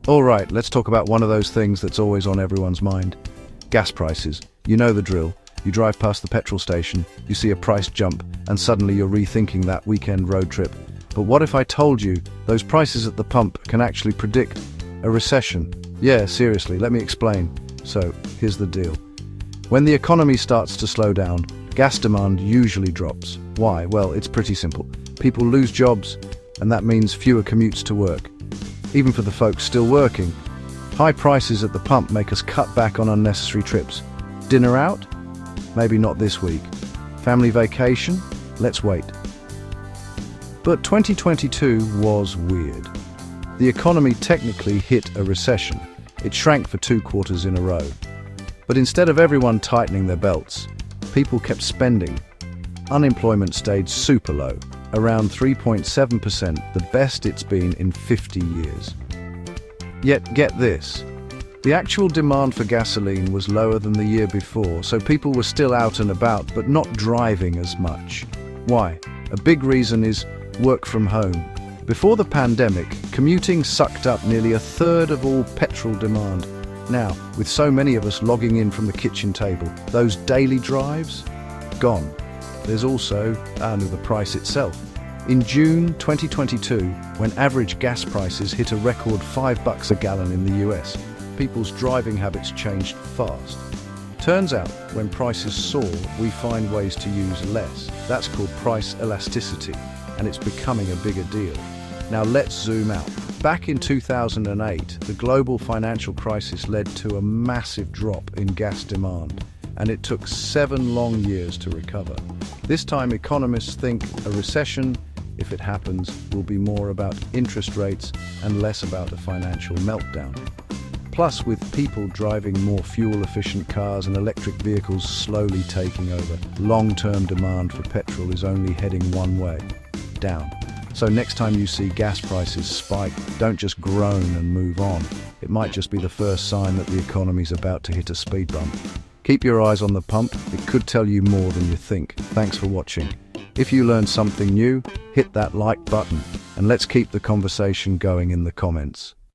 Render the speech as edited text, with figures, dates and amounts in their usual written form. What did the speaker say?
All right, let's talk about one of those things that's always on everyone's mind. Gas prices. You know the drill. You drive past the petrol station, you see a price jump, and suddenly you're rethinking that weekend road trip. But what if I told you those prices at the pump can actually predict a recession? Yeah, seriously, let me explain. So, here's the deal. When the economy starts to slow down, gas demand usually drops. Why? Well, it's pretty simple. People lose jobs, and that means fewer commutes to work. Even for the folks still working, high prices at the pump make us cut back on unnecessary trips. Dinner out? Maybe not this week. Family vacation? Let's wait. But 2022 was weird. The economy technically hit a recession. It shrank for 2 quarters in a row. But instead of everyone tightening their belts, people kept spending. Unemployment stayed super low, around 3.7%, the best it's been in 50 years. Yet get this, the actual demand for gasoline was lower than the year before, so people were still out and about but not driving as much. Why? A big reason is work from home. Before the pandemic, commuting sucked up nearly a third of all petrol demand. Now, with so many of us logging in from the kitchen table, those daily drives? Gone. There's also the price itself. In June 2022, when average gas prices hit a record $5 a gallon in the US, people's driving habits changed fast. Turns out, when prices soar, we find ways to use less. That's called price elasticity, and it's becoming a bigger deal. Now let's zoom out. Back in 2008, the global financial crisis led to a massive drop in gas demand, and it took 7 long years to recover. This time, economists think a recession, if it happens, will be more about interest rates and less about a financial meltdown. Plus, with people driving more fuel-efficient cars and electric vehicles slowly taking over, long-term demand for petrol is only heading one way, down. So next time you see gas prices spike, don't just groan and move on. It might just be the first sign that the economy's about to hit a speed bump. Keep your eyes on the pump, it could tell you more than you think. Thanks for watching. If you learned something new, hit that like button, and let's keep the conversation going in the comments.